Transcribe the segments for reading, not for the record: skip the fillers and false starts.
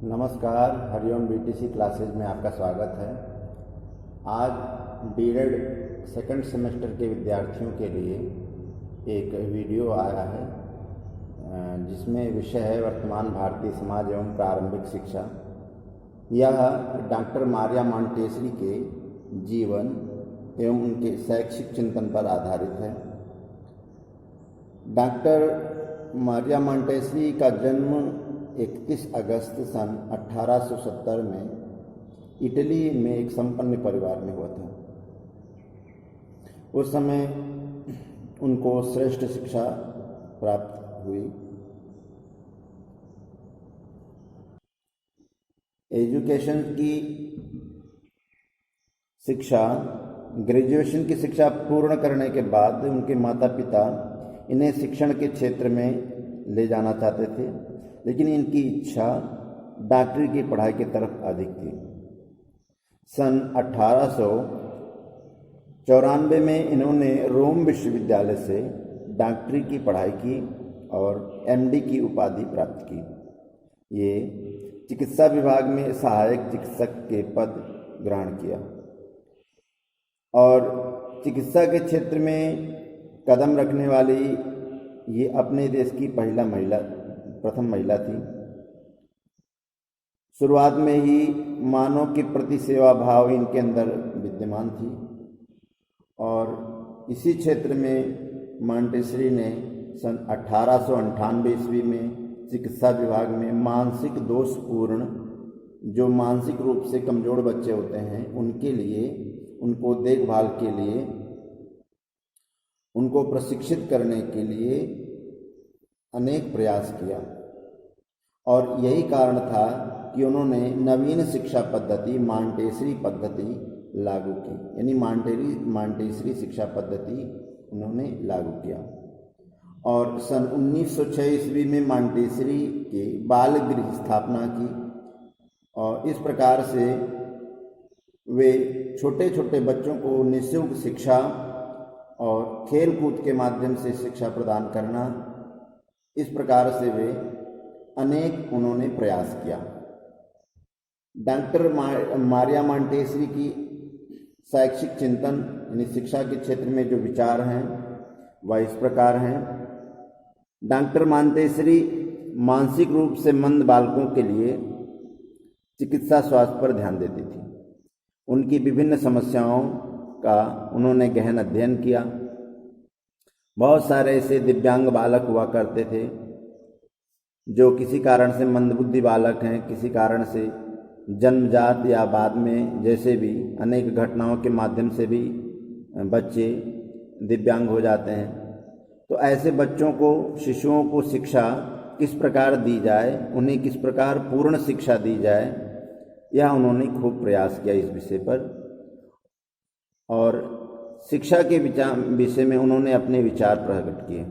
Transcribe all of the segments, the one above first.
नमस्कार, Hariom BTC classes में आपका स्वागत है। आज बीएड सेकंड सेमेस्टर के विद्यार्थियों के लिए एक वीडियो आया है जिसमें विषय है वर्तमान भारतीय समाज एवं प्रारंभिक शिक्षा। यह डॉक्टर मारिया मॉन्टेसरी के जीवन एवं उनके शैक्षिक चिंतन पर आधारित है। डॉक्टर मारिया मॉन्टेसरी का जन्म 31 अगस्त सन 1870 में इटली में एक संपन्न परिवार में हुआ था। उस समय उनको श्रेष्ठ शिक्षा प्राप्त हुई। एजुकेशन की शिक्षा, ग्रेजुएशन की शिक्षा पूर्ण करने के बाद उनके माता पिता इन्हें शिक्षण के क्षेत्र में ले जाना चाहते थे, लेकिन इनकी इच्छा डॉक्टरी की पढ़ाई की तरफ अधिक थी। सन 1894 में इन्होंने रोम विश्वविद्यालय से डॉक्टरी की पढ़ाई की और एमडी की उपाधि प्राप्त की। ये चिकित्सा विभाग में सहायक चिकित्सक के पद ग्रहण किया और चिकित्सा के क्षेत्र में कदम रखने वाली ये अपने देश की प्रथम महिला थी। शुरुआत में ही मानव के प्रति सेवा भाव इनके अंदर विद्यमान थी और इसी क्षेत्र में मॉन्टेसरी ने सन 1898 ईस्वी में चिकित्सा विभाग में मानसिक दोषपूर्ण, जो मानसिक रूप से कमज़ोर बच्चे होते हैं, उनके लिए, उनको देखभाल के लिए, उनको प्रशिक्षित करने के लिए अनेक प्रयास किया और यही कारण था कि उन्होंने नवीन शिक्षा पद्धति मॉन्टेसरी पद्धति लागू की, यानी मॉन्टेसरी शिक्षा पद्धति उन्होंने लागू किया। और सन 1906 ईस्वी में मॉन्टेसरी के बाल गृह की स्थापना की और इस प्रकार से वे छोटे छोटे बच्चों को निःशुल्क शिक्षा और खेल कूद के माध्यम से शिक्षा प्रदान करना, इस प्रकार से वे अनेक उन्होंने प्रयास किया। डॉक्टर मारिया मॉन्टेसरी की शैक्षिक चिंतन यानी शिक्षा के क्षेत्र में जो विचार हैं वह इस प्रकार हैं। डॉक्टर मॉन्टेसरी मानसिक रूप से मंद बालकों के लिए चिकित्सा स्वास्थ्य पर ध्यान देती थी। उनकी विभिन्न समस्याओं का उन्होंने गहन अध्ययन किया। बहुत सारे ऐसे दिव्यांग बालक हुआ करते थे जो किसी कारण से मंदबुद्धि बालक हैं, किसी कारण से जन्मजात या बाद में जैसे भी अनेक घटनाओं के माध्यम से भी बच्चे दिव्यांग हो जाते हैं। तो ऐसे बच्चों को, शिशुओं को शिक्षा किस प्रकार दी जाए, उन्हें किस प्रकार पूर्ण शिक्षा दी जाए, यह उन्होंने खूब प्रयास किया इस विषय पर। और शिक्षा के विषय में उन्होंने अपने विचार प्रकट किए।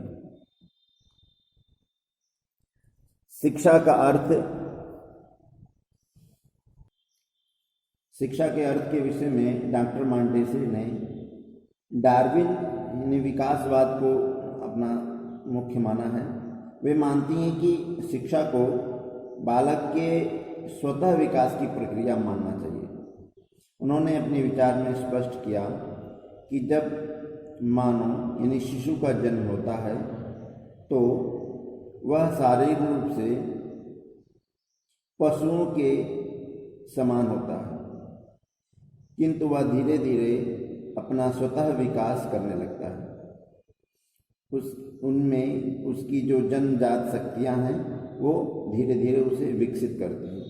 शिक्षा के अर्थ के विषय में डॉक्टर मॉन्टेसरी ने डार्विन यानी विकासवाद को अपना मुख्य माना है। वे मानती हैं कि शिक्षा को बालक के स्वतः विकास की प्रक्रिया मानना चाहिए। उन्होंने अपने विचार में स्पष्ट किया कि जब मानव यानी शिशु का जन्म होता है तो वह शारीरिक रूप से पशुओं के समान होता है, किंतु वह धीरे धीरे अपना स्वतः विकास करने लगता है। उनमें उसकी जो जन्मजात शक्तियां हैं वो धीरे धीरे उसे विकसित करती हैं,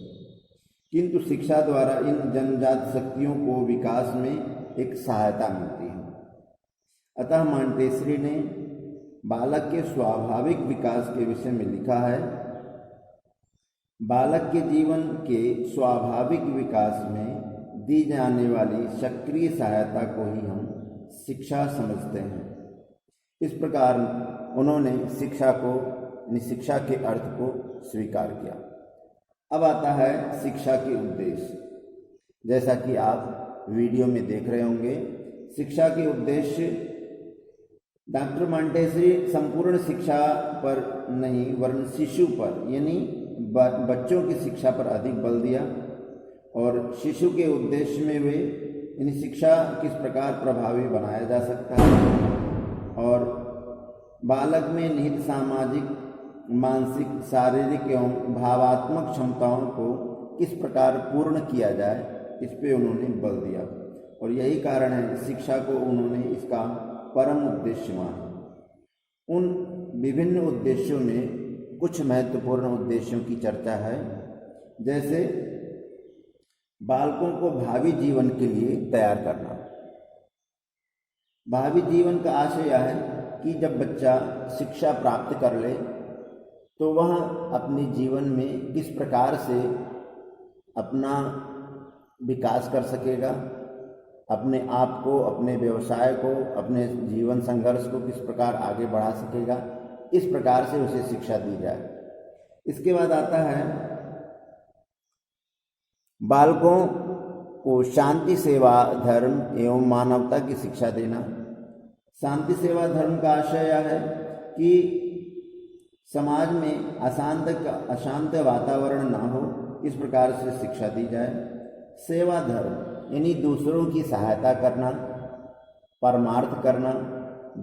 किंतु शिक्षा द्वारा इन जन्मजात शक्तियों को विकास में एक सहायता मिलती है। अतः मॉन्टेसरी ने बालक के स्वाभाविक विकास के विषय में लिखा है, बालक के जीवन के स्वाभाविक विकास में दी जाने वाली सक्रिय सहायता को ही हम शिक्षा समझते हैं। इस प्रकार उन्होंने शिक्षा के अर्थ को स्वीकार किया। अब आता है शिक्षा के उद्देश्य। जैसा कि आप वीडियो में देख रहे होंगे, शिक्षा के उद्देश्य डॉक्टर मॉन्टेसरी संपूर्ण शिक्षा पर नहीं वरन शिशु पर यानी बच्चों की शिक्षा पर अधिक बल दिया और शिशु के उद्देश्य में वे यानी शिक्षा किस प्रकार प्रभावी बनाया जा सकता है और बालक में निहित सामाजिक, मानसिक, शारीरिक एवं भावात्मक क्षमताओं को किस प्रकार पूर्ण किया जाए, इस पे उन्होंने बल दिया और यही कारण है शिक्षा को उन्होंने इसका परम उद्देश्य माना। उन विभिन्न उद्देश्यों में कुछ महत्वपूर्ण उद्देश्यों की चर्चा है, जैसे बालकों को भावी जीवन के लिए तैयार करना। भावी जीवन का आशय यह है कि जब बच्चा शिक्षा प्राप्त कर ले तो वह अपने जीवन में किस प्रकार से अपना विकास कर सकेगा, अपने आप को, अपने व्यवसाय को, अपने जीवन संघर्ष को किस प्रकार आगे बढ़ा सकेगा, इस प्रकार से उसे शिक्षा दी जाए। इसके बाद आता है बालकों को शांति, सेवा, धर्म एवं मानवता की शिक्षा देना। शांति, सेवा, धर्म का आशय यह है कि समाज में अशांत वातावरण ना हो, इस प्रकार से शिक्षा दी जाए। सेवा धर्म यानी दूसरों की सहायता करना, परमार्थ करना,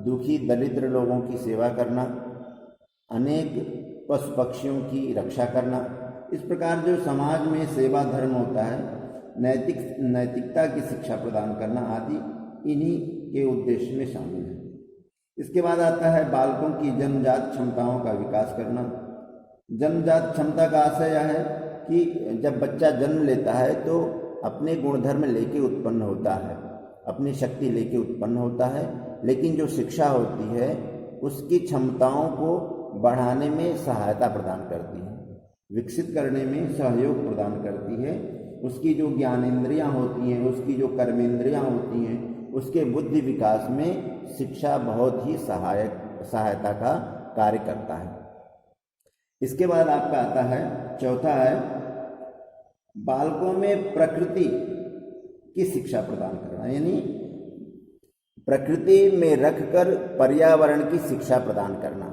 दुखी दरिद्र लोगों की सेवा करना, अनेक पशु पक्षियों की रक्षा करना। इस प्रकार जो समाज में सेवा धर्म होता है, नैतिकता की शिक्षा प्रदान करना आदि इन्हीं के उद्देश्य में शामिल है। इसके बाद आता है बालकों की जन्मजात क्षमताओं का विकास करना। जन्मजात क्षमता का आशय यह है कि जब बच्चा जन्म लेता है तो अपने गुणधर्म लेके उत्पन्न होता है, अपनी शक्ति लेके उत्पन्न होता है, लेकिन जो शिक्षा होती है उसकी क्षमताओं को बढ़ाने में सहायता प्रदान करती है, विकसित करने में सहयोग प्रदान करती है। उसकी जो ज्ञानेंद्रियां होती हैं, उसकी जो कर्मेंद्रियां होती हैं, उसके बुद्धि विकास में शिक्षा बहुत ही सहायता का कार्य करता है। इसके बाद आपका आता है चौथा है बालकों में प्रकृति की शिक्षा प्रदान करना, यानी प्रकृति में रखकर पर्यावरण की शिक्षा प्रदान करना।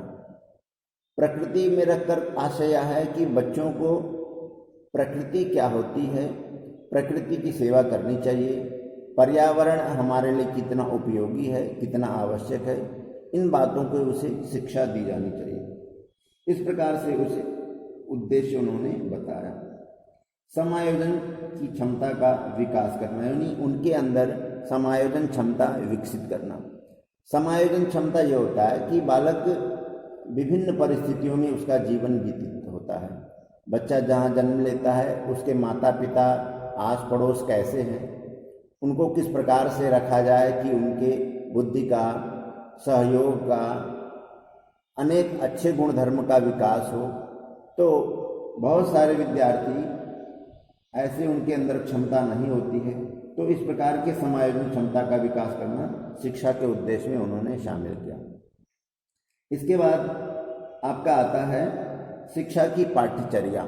प्रकृति में रखकर आशय यह है कि बच्चों को प्रकृति क्या होती है, प्रकृति की सेवा करनी चाहिए, पर्यावरण हमारे लिए कितना उपयोगी है, कितना आवश्यक है, इन बातों को उसे शिक्षा दी जानी चाहिए। इस प्रकार से उसे उद्देश्य उन्होंने बताया। समायोजन की क्षमता का विकास करना, यानी उनके अंदर समायोजन क्षमता विकसित करना। समायोजन क्षमता यह होता है कि बालक विभिन्न परिस्थितियों में उसका जीवन व्यतीत होता है। बच्चा जहाँ जन्म लेता है उसके माता पिता, आस पड़ोस कैसे हैं, उनको किस प्रकार से रखा जाए कि उनके बुद्धि का, सहयोग का, अनेक अच्छे गुण धर्म का विकास हो। तो बहुत सारे विद्यार्थी ऐसे उनके अंदर क्षमता नहीं होती है, तो इस प्रकार के समायोजन क्षमता का विकास करना शिक्षा के उद्देश्य में उन्होंने शामिल किया। इसके बाद आपका आता है शिक्षा की पाठ्यचर्या।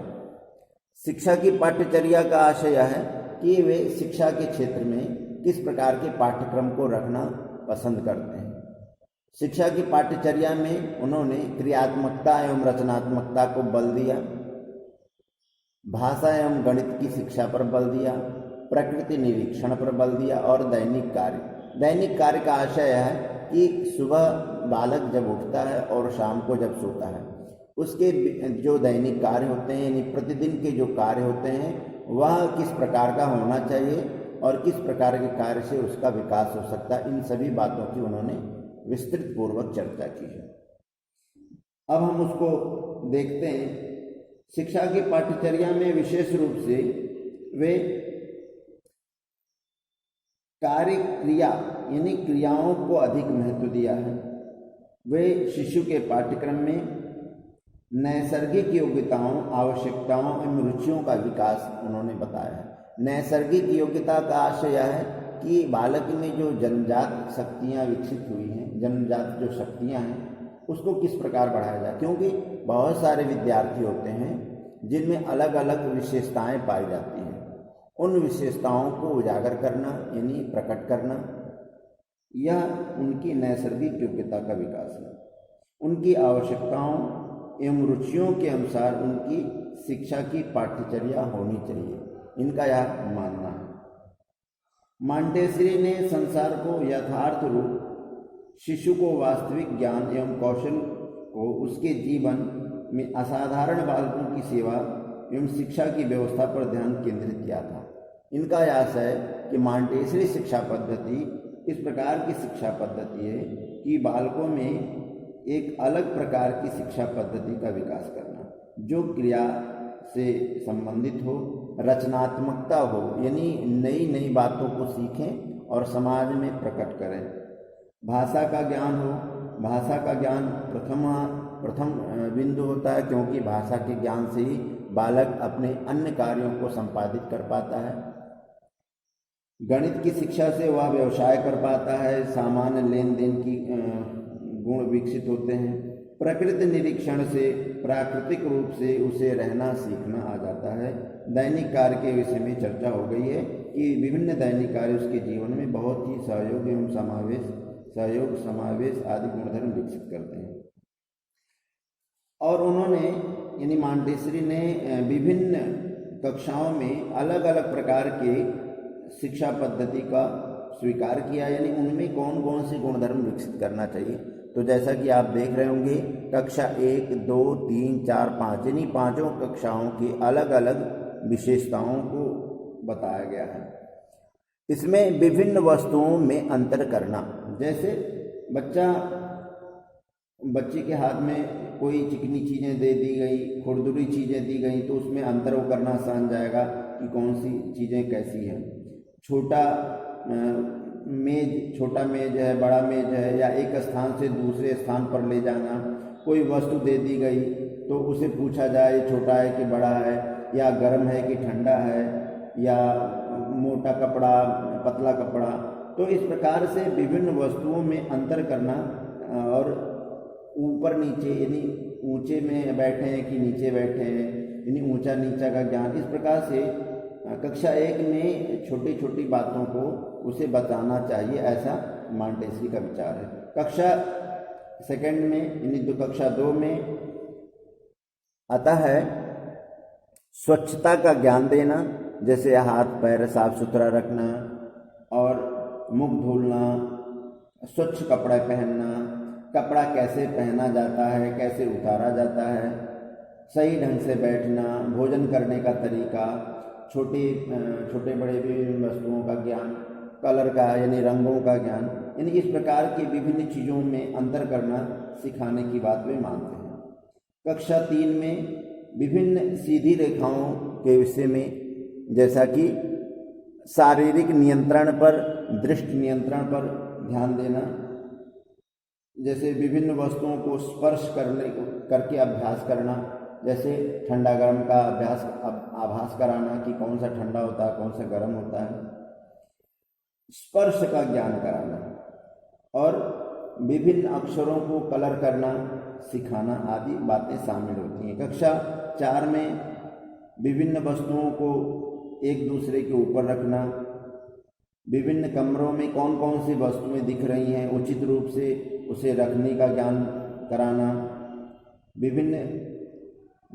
शिक्षा की पाठ्यचर्या का आशय यह है कि वे शिक्षा के क्षेत्र में किस प्रकार के पाठ्यक्रम को रखना पसंद करते हैं। शिक्षा की पाठ्यचर्या में उन्होंने क्रियात्मकता एवं रचनात्मकता को बल दिया, भाषा एवं गणित की शिक्षा पर बल दिया, प्रकृति निरीक्षण पर बल दिया और दैनिक कार्य। दैनिक कार्य का आशय है कि सुबह बालक जब उठता है और शाम को जब सोता है, उसके जो दैनिक कार्य होते हैं, यानी प्रतिदिन के जो कार्य होते हैं, वह किस प्रकार का होना चाहिए और किस प्रकार के कार्य से उसका विकास हो सकता है, इन सभी बातों की उन्होंने विस्तृत पूर्वक चर्चा की है। अब हम उसको देखते हैं। शिक्षा की पाठ्यचर्या में विशेष रूप से वे कार्य क्रिया यानी क्रियाओं को अधिक महत्व दिया है। वे शिशु के पाठ्यक्रम में नैसर्गिक योग्यताओं, आवश्यकताओं एवं रुचियों का विकास उन्होंने बताया है। नैसर्गिक योग्यता का आशय यह है कि बालक में जो जन्मजात शक्तियाँ विकसित हुई हैं, जन्मजात जो शक्तियाँ हैं, उसको किस प्रकार बढ़ाया जाए, क्योंकि बहुत सारे विद्यार्थी होते हैं जिनमें अलग अलग विशेषताएं पाई जाती हैं। उन विशेषताओं को उजागर करना यानी प्रकट करना, यह उनकी नैसर्गिक योग्यता का विकास है। उनकी आवश्यकताओं एवं रुचियों के अनुसार उनकी शिक्षा की पाठ्यचर्या होनी चाहिए, इनका यह मानना है। मॉन्टेसरी ने संसार को यथार्थ रूप, शिशु को वास्तविक ज्ञान एवं कौशल को उसके जीवन में असाधारण बालकों की सेवा एवं शिक्षा की व्यवस्था पर ध्यान केंद्रित किया था। इनका आशय है कि मॉन्टेसरी शिक्षा पद्धति इस प्रकार की शिक्षा पद्धति है कि बालकों में एक अलग प्रकार की शिक्षा पद्धति का विकास करना, जो क्रिया से संबंधित हो, रचनात्मकता हो, यानी नई नई बातों को सीखें और समाज में प्रकट करें। भाषा का ज्ञान हो, भाषा का ज्ञान प्रथम बिंदु होता है, क्योंकि भाषा के ज्ञान से ही बालक अपने अन्य कार्यों को संपादित कर पाता है। गणित की शिक्षा से वह व्यवसाय कर पाता है, सामान्य लेन देन की गुण विकसित होते हैं। प्रकृति निरीक्षण से प्राकृतिक रूप से उसे रहना सीखना आ जाता है। दैनिक कार्य के विषय में चर्चा हो गई है कि विभिन्न दैनिक कार्य उसके जीवन में बहुत ही सहयोग एवं समावेश आदि गुणधर्म विकसित करते हैं। और उन्होंने यानी मॉन्टेसरी ने विभिन्न कक्षाओं में अलग अलग प्रकार के शिक्षा पद्धति का स्वीकार किया, यानी उनमें कौन कौन से गुणधर्म विकसित करना चाहिए। तो जैसा कि आप देख रहे होंगे, कक्षा 1, 2, 3, 4, 5 यानी पांचों कक्षाओं की अलग अलग विशेषताओं को बताया गया है। इसमें विभिन्न वस्तुओं में अंतर करना, जैसे बच्चे के हाथ में कोई चिकनी चीज़ें दे दी गई, खुरदुरी चीज़ें दी गई, तो उसमें अंतर वो करना समझ जाएगा कि कौन सी चीज़ें कैसी हैं। छोटा मेज है, बड़ा मेज है, या एक स्थान से दूसरे स्थान पर ले जाना। कोई वस्तु दे दी गई तो उसे पूछा जाए छोटा है कि बड़ा है, या गर्म है कि ठंडा है, या मोटा कपड़ा पतला कपड़ा। तो इस प्रकार से विभिन्न वस्तुओं में अंतर करना, और ऊपर नीचे यानी ऊंचे में बैठे हैं कि नीचे बैठे हैं, यानी ऊंचा नीचा का ज्ञान। इस प्रकार से कक्षा 1 में छोटी छोटी बातों को उसे बताना चाहिए, ऐसा मॉन्टेसरी का विचार है। कक्षा 2 में यानी कक्षा 2 में आता है स्वच्छता का ज्ञान देना, जैसे हाथ पैर साफ सुथरा रखना और मुख धुलना, स्वच्छ कपड़ा पहनना, कपड़ा कैसे पहना जाता है, कैसे उतारा जाता है, सही ढंग से बैठना, भोजन करने का तरीका, छोटे बड़े विभिन्न वस्तुओं का ज्ञान, कलर का यानी रंगों का ज्ञान, यानी इस प्रकार की विभिन्न चीज़ों में अंतर करना सिखाने की बात वे मानते हैं। कक्षा 3 में विभिन्न सीधी रेखाओं के विषय में, जैसा कि शारीरिक नियंत्रण पर, दृष्टि नियंत्रण पर ध्यान देना, जैसे विभिन्न वस्तुओं को स्पर्श करके अभ्यास करना, जैसे ठंडा गर्म का आभास कराना कि कौन सा ठंडा होता है, कौन सा गर्म होता है, स्पर्श का ज्ञान कराना, और विभिन्न अक्षरों को कलर करना सिखाना आदि बातें शामिल होती हैं। कक्षा 4 में विभिन्न वस्तुओं को एक दूसरे के ऊपर रखना, विभिन्न कमरों में कौन कौन सी वस्तुएं दिख रही हैं उचित रूप से उसे रखने का ज्ञान कराना, विभिन्न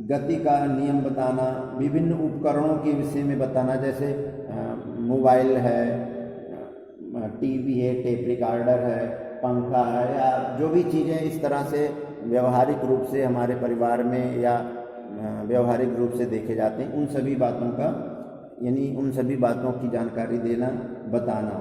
गति का नियम बताना, विभिन्न उपकरणों के विषय में बताना, जैसे मोबाइल है, टीवी है, टेप रिकॉर्डर है, पंखा है, या जो भी चीज़ें इस तरह से व्यवहारिक रूप से हमारे परिवार में या व्यवहारिक रूप से देखे जाते हैं, उन सभी बातों का यानी उन सभी बातों की जानकारी देना, बताना,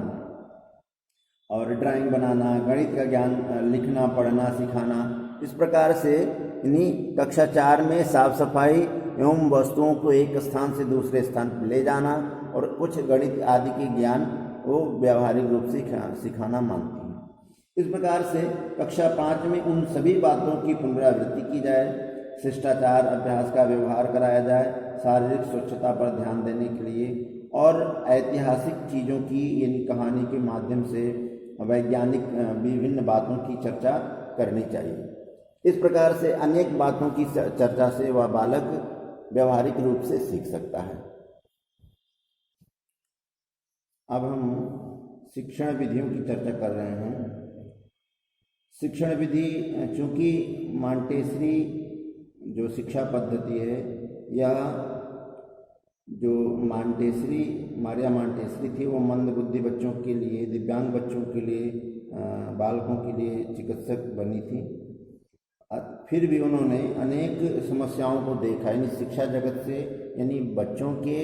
और ड्राइंग बनाना, गणित का ज्ञान, लिखना पढ़ना सिखाना। इस प्रकार से यानी कक्षा 4 में साफ सफाई एवं वस्तुओं को एक स्थान से दूसरे स्थान पर ले जाना और कुछ गणित आदि के ज्ञान वो व्यवहारिक रूप से सिखाना मानती हैं। इस प्रकार से कक्षा 5 में उन सभी बातों की पुनरावृत्ति की जाए, शिष्टाचार अभ्यास का व्यवहार कराया जाए, शारीरिक स्वच्छता पर ध्यान देने के लिए, और ऐतिहासिक चीज़ों की यानी कहानी के माध्यम से वैज्ञानिक विभिन्न बातों की चर्चा करनी चाहिए। इस प्रकार से अनेक बातों की चर्चा से वह बालक व्यवहारिक रूप से सीख सकता है। अब हम शिक्षण विधियों की चर्चा कर रहे हैं। शिक्षण विधि, चूँकि मॉन्टेसरी जो शिक्षा पद्धति है, यह जो मारिया मांटेसरी थी, वो मंदबुद्धि बच्चों के लिए, दिव्यांग बच्चों के लिए, बालकों के लिए चिकित्सक बनी थी। फिर भी उन्होंने अनेक समस्याओं को देखा, यानी शिक्षा जगत से, यानी बच्चों के,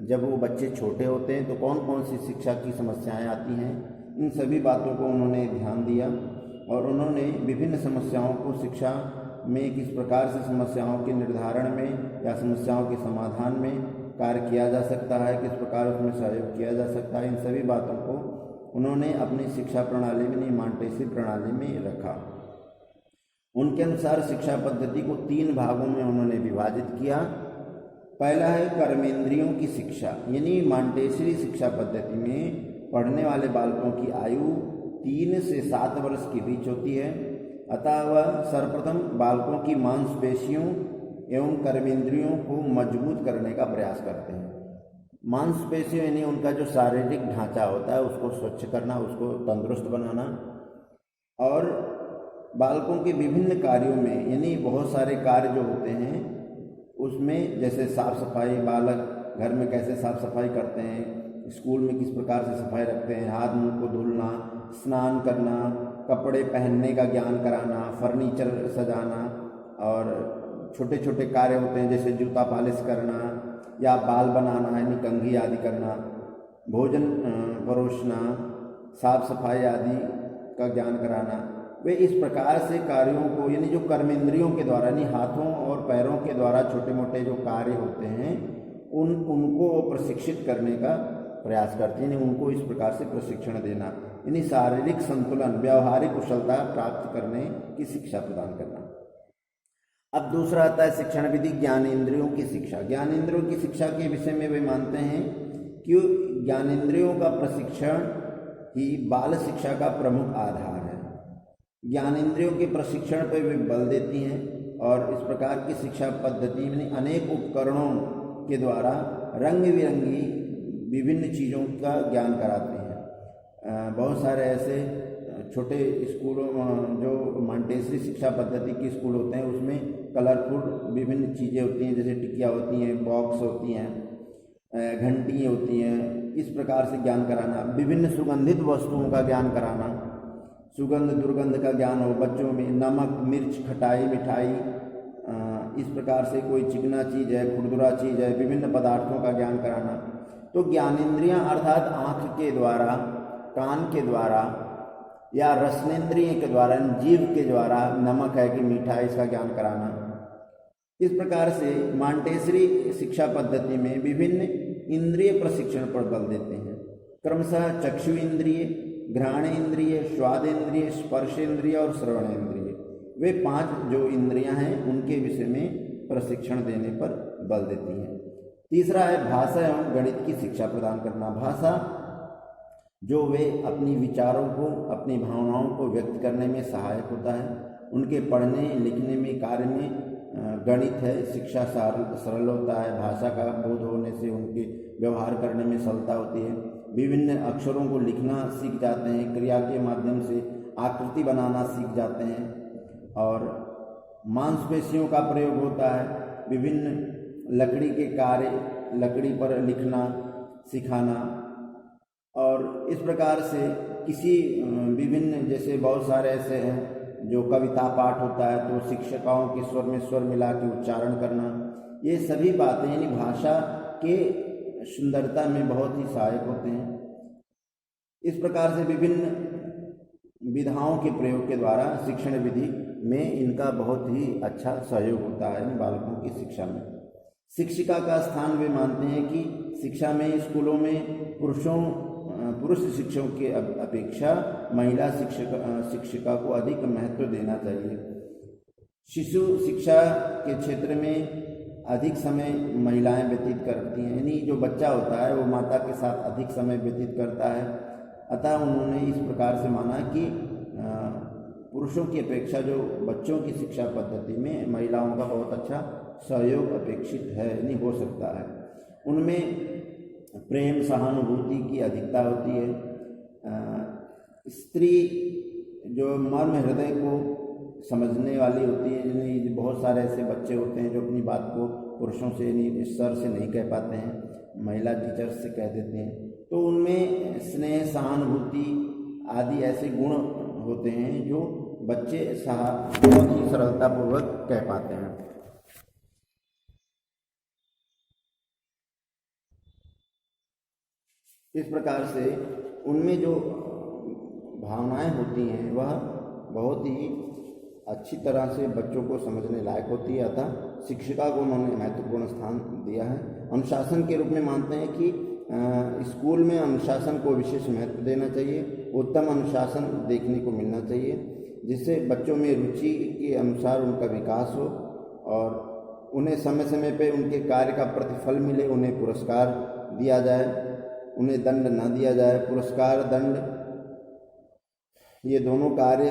जब वो बच्चे छोटे होते हैं तो कौन कौन सी शिक्षा की समस्याएं आती हैं, इन सभी बातों को उन्होंने ध्यान दिया और उन्होंने विभिन्न समस्याओं को शिक्षा में किस प्रकार से समस्याओं के निर्धारण में या समस्याओं के समाधान में कार्य किया जा सकता है, किस प्रकार उसमें सहयोग किया जा सकता है, इन सभी बातों को उन्होंने अपनी शिक्षा प्रणाली में, मांटेसरी प्रणाली में रखा। उनके अनुसार शिक्षा पद्धति को 3 भागों में उन्होंने विभाजित किया। पहला है कर्मेंद्रियों की शिक्षा, यानी मांटेसरी शिक्षा पद्धति में पढ़ने वाले बालकों की आयु 3 से 7 वर्ष के बीच होती है, अतः वह सर्वप्रथम बालकों की मांसपेशियों एवं कर्मेंद्रियों को मजबूत करने का प्रयास करते हैं। मांसपेशियों यानी उनका जो शारीरिक ढांचा होता है उसको स्वच्छ करना, उसको तंदुरुस्त बनाना, और बालकों के विभिन्न कार्यों में, यानी बहुत सारे कार्य जो होते हैं उसमें, जैसे साफ सफाई, बालक घर में कैसे साफ सफाई करते हैं, स्कूल में किस प्रकार से सफाई रखते हैं, हाथ मुंह को धुलना, स्नान करना, कपड़े पहनने का ज्ञान कराना, फर्नीचर सजाना, और छोटे छोटे कार्य होते हैं जैसे जूता पॉलिश करना या बाल बनाना यानी कंघी आदि करना, भोजन परोसना, साफ सफाई आदि का ज्ञान कराना। वे इस प्रकार से कार्यों को, यानी जो कर्मेंद्रियों के द्वारा, यानी हाथों और पैरों के द्वारा छोटे मोटे जो कार्य होते हैं उनको प्रशिक्षित करने का प्रयास करते हैं, यानी उनको इस प्रकार से प्रशिक्षण देना, यानी शारीरिक संतुलन, व्यवहारिक कुशलता प्राप्त करने की शिक्षा प्रदान करना। अब दूसरा आता है शिक्षण विधि ज्ञानेंद्रियों की शिक्षा। ज्ञानेंद्रियों की शिक्षा के विषय में वे मानते हैं कि ज्ञानेंद्रियों का प्रशिक्षण ही बाल शिक्षा का प्रमुख आधार है। ज्ञानेंद्रियों के प्रशिक्षण पर वे बल देती हैं और इस प्रकार की शिक्षा पद्धति में अनेक उपकरणों के द्वारा रंग बिरंगी विभिन्न चीज़ों का ज्ञान कराते हैं। बहुत सारे ऐसे छोटे स्कूलों, जो मांटेसरी शिक्षा पद्धति के स्कूल होते हैं, उसमें कलरफुल विभिन्न चीज़ें होती हैं, जैसे टिकिया होती हैं, बॉक्स होती हैं, घंटी होती हैं, इस प्रकार से ज्ञान कराना, विभिन्न सुगंधित वस्तुओं का ज्ञान कराना, सुगंध दुर्गंध का ज्ञान हो बच्चों में, नमक मिर्च खटाई मिठाई, इस प्रकार से कोई चिकना चीज़ है, खुरदुरा चीज़ है, विभिन्न पदार्थों का ज्ञान कराना। तो ज्ञानेंद्रियां अर्थात आँख के द्वारा, कान के द्वारा या रसनेंद्रिय के द्वारा, जीभ के द्वारा, नमक है कि मीठा है, इसका ज्ञान कराना। इस प्रकार से मांटेसरी शिक्षा पद्धति में विभिन्न इंद्रिय प्रशिक्षण पर बल देते हैं, क्रमशः चक्षु इंद्रिय, घ्राण इंद्रिय, स्वादेंद्रिय, स्पर्शेंद्रिय और श्रवणेंद्रिय, वे 5 जो इंद्रियां हैं उनके विषय में प्रशिक्षण देने पर बल देती हैं। तीसरा है भाषा एवं गणित की शिक्षा प्रदान करना। भाषा जो वे अपनी विचारों को, अपनी भावनाओं को व्यक्त करने में सहायक होता है, उनके पढ़ने लिखने में, कार्य में गणित है, शिक्षा सरल होता है, भाषा का बोध होने से उनके व्यवहार करने में सरलता होती है, विभिन्न अक्षरों को लिखना सीख जाते हैं, क्रिया के माध्यम से आकृति बनाना सीख जाते हैं, और मांसपेशियों का प्रयोग होता है, विभिन्न लकड़ी के कार्य, लकड़ी पर लिखना सिखाना, और इस प्रकार से किसी विभिन्न, जैसे बहुत सारे ऐसे हैं जो कविता पाठ होता है तो शिक्षकों के स्वर में स्वर मिला के उच्चारण करना, ये सभी बातें यानी भाषा के सुंदरता में बहुत ही सहायक होते हैं। इस प्रकार से विभिन्न विधाओं के प्रयोग के द्वारा शिक्षण विधि में इनका बहुत ही अच्छा सहयोग होता है बालकों की शिक्षा में। शिक्षिका का स्थान वे मानते हैं कि शिक्षा में स्कूलों में पुरुष शिक्षकों की अपेक्षा महिला शिक्षिका को अधिक महत्व देना चाहिए। शिशु शिक्षा के क्षेत्र में अधिक समय महिलाएं व्यतीत करती हैं, यानी जो बच्चा होता है वो माता के साथ अधिक समय व्यतीत करता है, अतः उन्होंने इस प्रकार से माना कि पुरुषों की अपेक्षा जो बच्चों की शिक्षा पद्धति में महिलाओं का बहुत अच्छा सहयोग अपेक्षित है, नहीं हो सकता है। उनमें प्रेम सहानुभूति की अधिकता होती है। स्त्री जो मर्म हृदय को समझने वाली होती है। यानी बहुत सारे ऐसे बच्चे होते हैं जो अपनी बात को पुरुषों से यानी सर से नहीं कह पाते हैं, महिला टीचर्स से कह देते हैं। तो उनमें स्नेह, सहानुभूति आदि ऐसे गुण होते हैं जो बच्चे बहुत ही सरलतापूर्वक कह पाते हैं। इस प्रकार से उनमें जो भावनाएं होती हैं वह बहुत ही अच्छी तरह से बच्चों को समझने लायक होती है। अतः शिक्षिका को उन्होंने महत्वपूर्ण स्थान दिया है। अनुशासन के रूप में मानते हैं कि स्कूल में अनुशासन को विशेष महत्व देना चाहिए। उत्तम अनुशासन देखने को मिलना चाहिए जिससे बच्चों में रुचि के अनुसार उनका विकास हो और उन्हें समय समय पे उनके कार्य का प्रतिफल मिले। उन्हें पुरस्कार दिया जाए, उन्हें दंड न दिया जाए। पुरस्कार, दंड, ये दोनों कार्य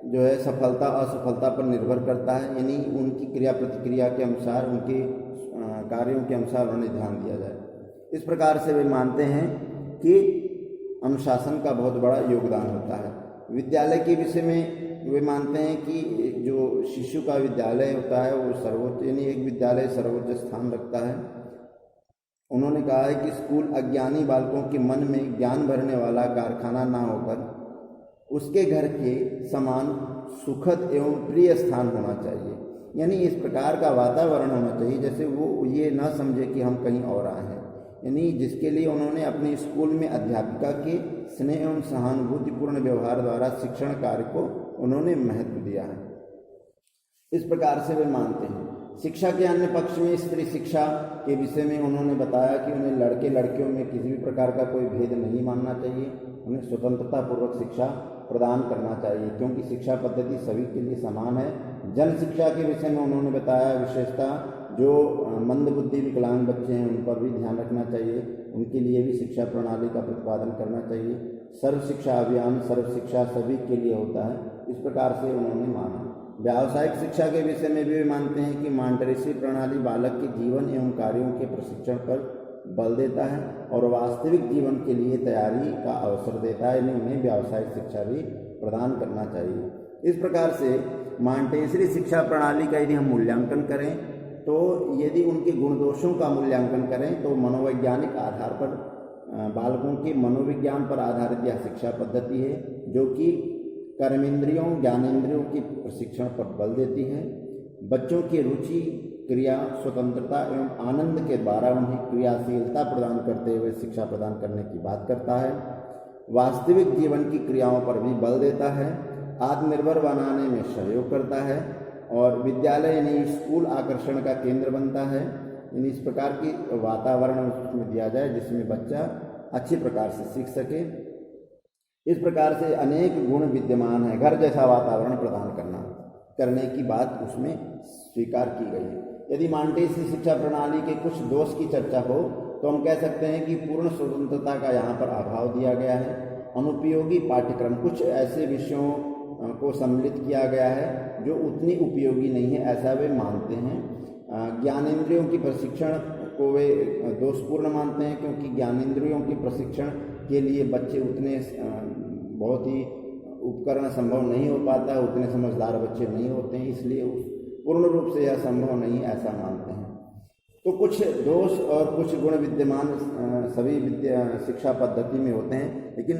जो है सफलता असफलता पर निर्भर करता है। यानी उनकी क्रिया प्रतिक्रिया के अनुसार, उनके कार्यों के अनुसार उन्हें ध्यान दिया जाए। इस प्रकार से वे मानते हैं कि अनुशासन का बहुत बड़ा योगदान होता है। विद्यालय के विषय में वे मानते हैं कि जो शिशु का विद्यालय होता है वो सर्वोच्च, यानी एक विद्यालय सर्वोच्च स्थान रखता है। उन्होंने कहा है कि स्कूल अज्ञानी बालकों के मन में ज्ञान भरने वाला कारखाना ना होकर उसके घर के समान सुखद एवं प्रिय स्थान होना चाहिए। यानी इस प्रकार का वातावरण होना चाहिए जैसे वो ये ना समझे कि हम कहीं और आए हैं। यानी जिसके लिए उन्होंने अपने स्कूल में अध्यापिका के स्नेह एवं सहानुभूतिपूर्ण व्यवहार द्वारा शिक्षण कार्य को उन्होंने महत्व दिया है। इस प्रकार से वे मानते हैं। शिक्षा के अन्य पक्ष में स्त्री शिक्षा के विषय में उन्होंने बताया कि उन्हें लड़के लड़कियों में किसी भी प्रकार का कोई भेद नहीं मानना चाहिए। उन्हें स्वतंत्रता पूर्वक शिक्षा प्रदान करना चाहिए क्योंकि शिक्षा पद्धति सभी के लिए समान है। जन शिक्षा के विषय में उन्होंने बताया विशेषता जो मंदबुद्धि विकलांग बच्चे हैं उन पर भी ध्यान रखना चाहिए, उनके लिए भी शिक्षा प्रणाली का प्रतिपादन करना चाहिए। सर्व शिक्षा अभियान, सर्व शिक्षा सभी के लिए होता है, इस प्रकार से उन्होंने माना। व्यावसायिक शिक्षा के विषय में भी वे मानते हैं कि मॉन्टेसरी प्रणाली बालक के जीवन एवं कार्यों के प्रशिक्षण पर बल देता है और वास्तविक जीवन के लिए तैयारी का अवसर देता है। यानी उन्हें व्यावसायिक शिक्षा भी प्रदान करना चाहिए। इस प्रकार से मॉन्टेसरी शिक्षा प्रणाली का यदि हम मूल्यांकन करें तो यदि उनके गुण दोषों का मूल्यांकन करें तो मनोवैज्ञानिक आधार पर बालकों के मनोविज्ञान पर आधारित यह शिक्षा पद्धति है जो कि कर्मेंद्रियों, ज्ञानेंद्रियों के प्रशिक्षण पर बल देती है। बच्चों की रुचि, क्रिया, स्वतंत्रता एवं आनंद के द्वारा उन्हें क्रियाशीलता प्रदान करते हुए शिक्षा प्रदान करने की बात करता है। वास्तविक जीवन की क्रियाओं पर भी बल देता है, आत्मनिर्भर बनाने में सहयोग करता है और विद्यालय यानी स्कूल आकर्षण का केंद्र बनता है। यानी इस प्रकार की वातावरण उसमें दिया जाए जिसमें बच्चा अच्छी प्रकार से सीख सके। इस प्रकार से अनेक गुण विद्यमान है। घर जैसा वातावरण प्रदान करने की बात उसमें स्वीकार की गई है। यदि मॉन्टेसरी शिक्षा प्रणाली के कुछ दोष की चर्चा हो तो हम कह सकते हैं कि पूर्ण स्वतंत्रता का यहाँ पर अभाव दिया गया है। अनुपयोगी पाठ्यक्रम, कुछ ऐसे विषयों को सम्मिलित किया गया है जो उतनी उपयोगी नहीं है, ऐसा वे मानते हैं। ज्ञानेंद्रियों की प्रशिक्षण को वे दोषपूर्ण मानते हैं क्योंकि ज्ञानेंद्रियों के प्रशिक्षण के लिए बच्चे उतने बहुत ही उपकरण संभव नहीं हो पाता, उतने समझदार बच्चे नहीं होते हैं, इसलिए पूर्ण रूप से यह संभव नहीं ऐसा मानते हैं। तो कुछ दोष और कुछ गुण विद्यमान सभी शिक्षा पद्धति में होते हैं, लेकिन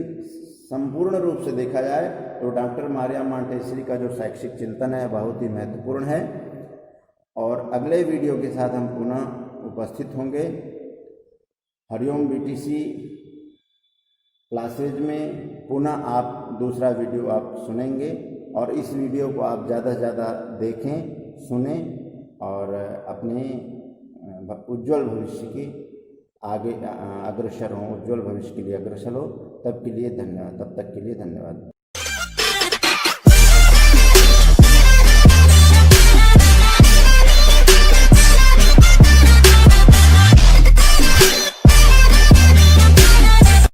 संपूर्ण रूप से देखा जाए तो डॉक्टर मारिया मॉन्टेसरी का जो शैक्षिक चिंतन है बहुत ही महत्वपूर्ण है। और अगले वीडियो के साथ हम पुनः उपस्थित होंगे। हरिओम बीटीसी क्लासेज में पुनः आप दूसरा वीडियो आप सुनेंगे और इस वीडियो को आप ज़्यादा से ज़्यादा देखें, सुने और अपने उज्जवल भविष्य के आगे अग्रसर हों, उज्जवल भविष्य के लिए अग्रसर हो। तब के लिए धन्यवाद, तब तक के लिए धन्यवाद।